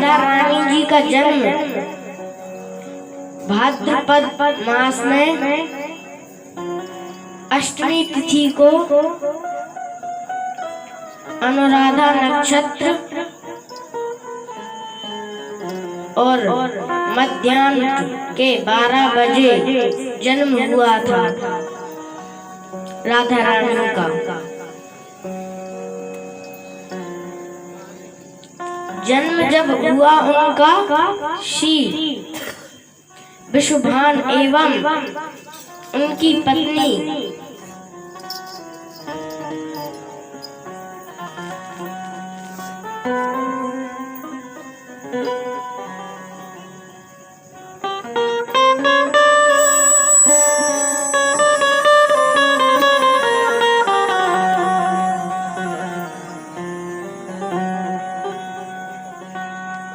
राधा रानी जी का जन्म भाद्रपद मास में अष्टमी तिथि को अनुराधा नक्षत्र और मध्याह्न के 12 बजे जन्म हुआ था राधा रानी का। जन्म जब हुआ उनका, श्री विश्वभान एवं उनकी पत्नी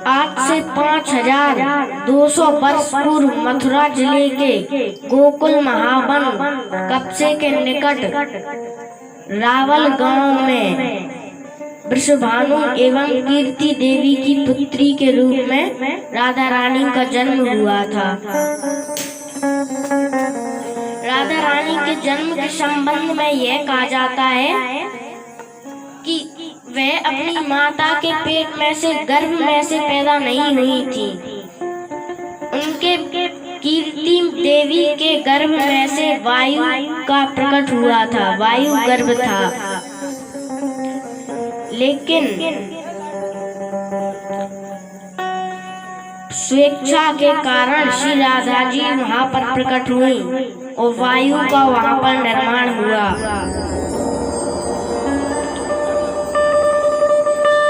आज से 5200 वर्ष पूर्व मथुरा जिले के गोकुल महावन कपसे के निकट रावल गांव में वृषभानु एवं कीर्ति देवी की पुत्री के रूप में राधा रानी का जन्म हुआ था। राधा रानी के जन्म के संबंध में यह कहा जाता है कि वह अपनी माता के पेट में से, गर्भ में से पैदा नहीं हुई थी। उनके कीर्ति देवी के गर्भ में से वायु का प्रकट हुआ था, वायु गर्भ था। लेकिन स्वेच्छा के कारण श्री राधा जी वहां पर प्रकट हुई और वायु का वहां पर निर्माण हुआ।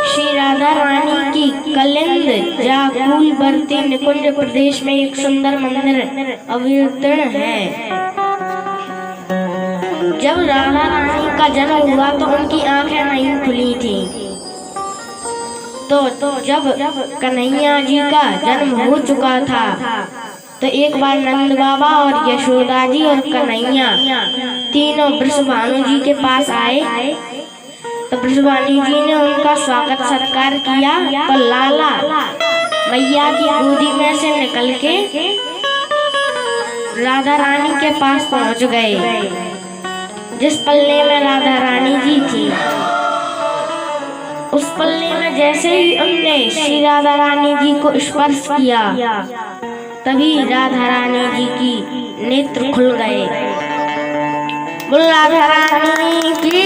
श्री राधा रानी की कलिंद जाकुलवर्ती निकुंज प्रदेश में एक सुंदर मंदिर अवतीर्ण है। जब राधा रानी का जन्म हुआ तो उनकी आंखें नहीं खुली थी। तो जब कन्हैया जी का जन्म हो चुका था तो एक बार नंद बाबा और यशोदा जी और कन्हैया तीनों वृषभानु जी के पास आए। तो वृषभानु जी ने उनका स्वागत सत्कार किया। तो लाला मैया की गोदी में से निकल के राधा रानी के पास पहुंच गए। जिस पल्ले में राधा रानी जी थी, उस पल्ले में जैसे ही उनने श्री राधा रानी जी को स्पर्श किया, तभी राधा रानी जी की नेत्र खुल गए। बोल राधा रानी की।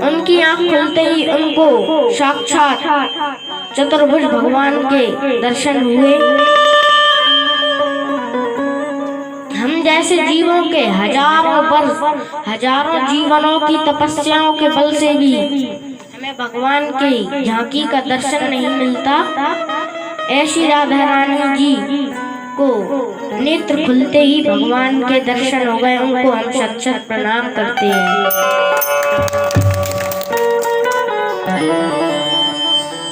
उनकी आंख खुलते ही उनको साक्षात चतुर्भुज भगवान के दर्शन हुए। हम जैसे जीवों के हजारों वर्ष, हजारों जीवनों की तपस्याओं के बल से भी हमें भगवान के झांकी का दर्शन नहीं मिलता। ऐसी राधा रानी जी को नेत्र खुलते ही भगवान के दर्शन हो गए। उनको हम शत शत प्रणाम करते हैं।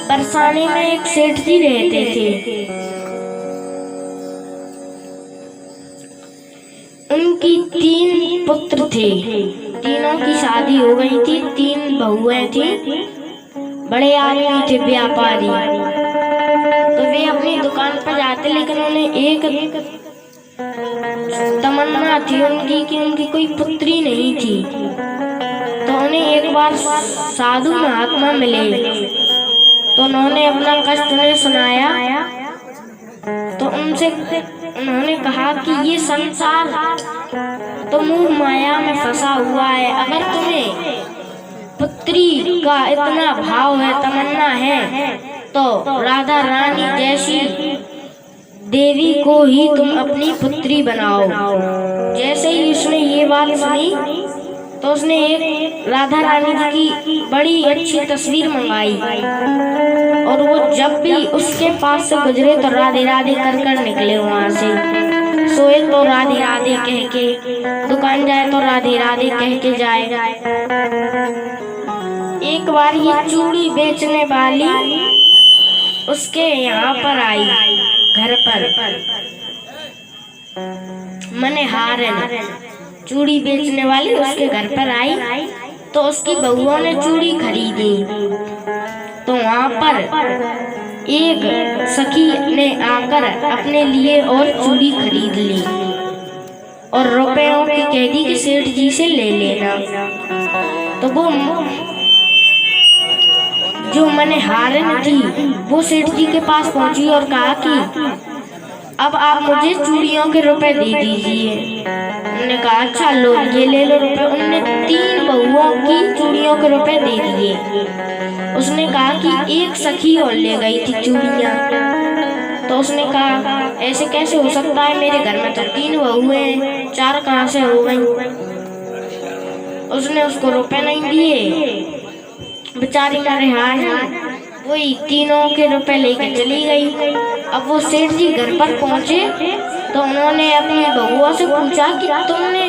बरसाने में एक सेठ जी रहते थे। उनकी 3 पुत्र थे। तीनों की शादी हो गई थी, 3 बहुएं थी। बड़े आदमी थे, व्यापारी। तो वे अपनी दुकान पर जाते, लेकिन उन्हें एक तमन्ना थी उनकी कि उनकी कोई पुत्री नहीं थी। तो उन्हें एक बार साधु महात्मा मिले। तो उन्होंने अपना कष्ट उन्हें सुनाया। तो उनसे उन्होंने कहा कि ये संसार तो मोह माया में फंसा हुआ है। अगर तुम्हें पुत्री का इतना भाव है, तमन्ना है, तो राधा रानी जैसी देवी को ही तुम अपनी पुत्री बनाओ। जैसे ही उसने ये बात सुनी तो उसने एक राधा रानी जी की बड़ी अच्छी तस्वीर मंगाई। और वो जब भी उसके पास से गुजरे तो राधे राधे कर कर निकले वहां से। सोए तो राधे राधे कह के, दुकान जाए तो राधे राधे कह के जाए। एक बार ये चूड़ी बेचने वाली उसके यहाँ पर आई, घर पर मनेहारन चूड़ी बेचने वाली उसके घर पर आई। तो उसकी बहुओं ने चूड़ी खरीदी। तो वहाँ पर एक सखी ने आकर अपने लिए और चूड़ी खरीद ली और रुपयों की कह दी कि सेठ जी से ले लेना। तो वो जो मनिहारिन थी वो सेठ जी के पास पहुंची और कहा कि अब आप मुझे चूड़ियों के रुपए दे दीजिए। उन्होंने कहा अच्छा लो, ये ले लो रुपए। उन्होंने 3 बहुओं की चूड़ियों के रुपए दे दिए। उसने कहा कि एक सखी और ले गई थी चूड़ियाँ। तो उसने कहा ऐसे कैसे हो सकता है, मेरे घर में तो 3 बहुएं हैं, 4 कहाँ से हो गई। उसने उसको रुपए नहीं दिए, बेचारी का रिहाई वही तीनों के रुपए लेकर चली गई। अब वो सेठ जी घर पर पहुंचे तो उन्होंने अपनी बहुओं से पूछा कि तुमने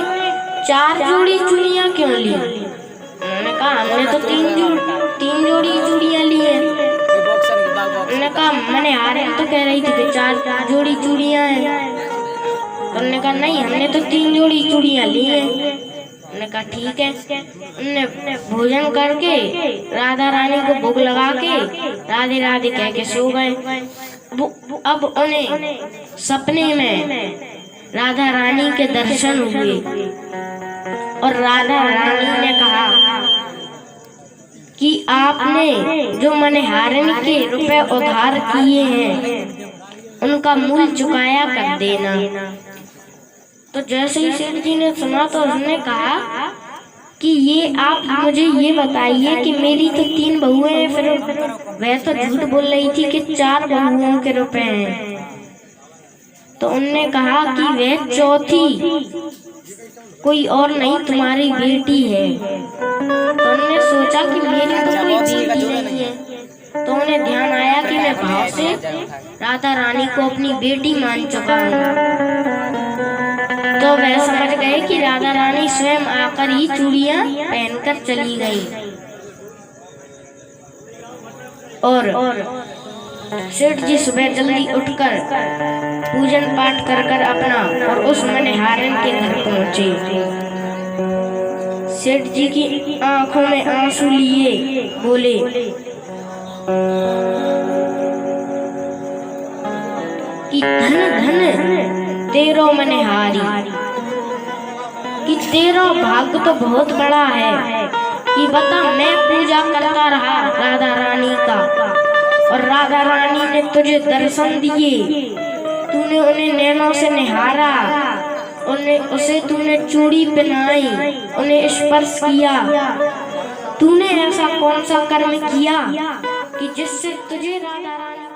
4 जोड़ी चूड़ियाँ क्यों ली। उन्होंने कहा हमने तो 3 जोड़ी चूड़ियाँ ली हैं। उन्होंने कहा मैंने तो कह रही थी कि 4 जोड़ी चूड़ियाँ हैं। उन्होंने कहा नहीं, हमने तो 3 जोड़ी चूड़ियाँ ली हैं। उन्होंने कहा ठीक है। उन्होंने भोजन करके राधा रानी को भोग लगा के राधे राधे कह के सो गए। अब उन्हें सपने में राधा रानी के दर्शन हुए और राधा रानी ने कहा कि आपने जो मनिहारिन के रुपए उधार किए हैं उनका मूल चुकाया कर देना। तो जैसे ही सेठ जी ने सुना तो उसने कहा कि ये आप मुझे ये बताइए कि मेरी तो 3 बहुएं हैं, फिर वह तो झूठ बोल रही थी कि 4 बहुओं के रुपए हैं। तो उनने कहा कि वह चौथी कोई और नहीं तुम्हारी बेटी है। तो उन्होंने सोचा कि मेरी तो कोई बेटी नहीं है। तो उन्हें ध्यान आया कि मैं भाव से राधा रानी को अपनी बेटी मान चुका हूँ। तो वह समझ गए कि राधा रानी स्वयं आकर ही चूड़ियाँ पहनकर चली गई। और सेठ जी सुबह जल्दी उठकर पूजन पाठ कर अपना और उस मनिहारिन के घर पहुंचे। सेठ जी की आंखों में आंसू लिए बोले कि धन धन तेरो मनिहारी, कि तेरा भाग्य तो बहुत बड़ा है कि बता मैं पूजा करता रहा राधा रानी का और राधा रानी ने तुझे दर्शन दिए, तूने उन्हें नैनों से निहारा, उसे तूने चूड़ी पहनाई, उन्हें स्पर्श किया। तूने ऐसा कौन सा कर्म किया कि जिससे तुझे राधा रानी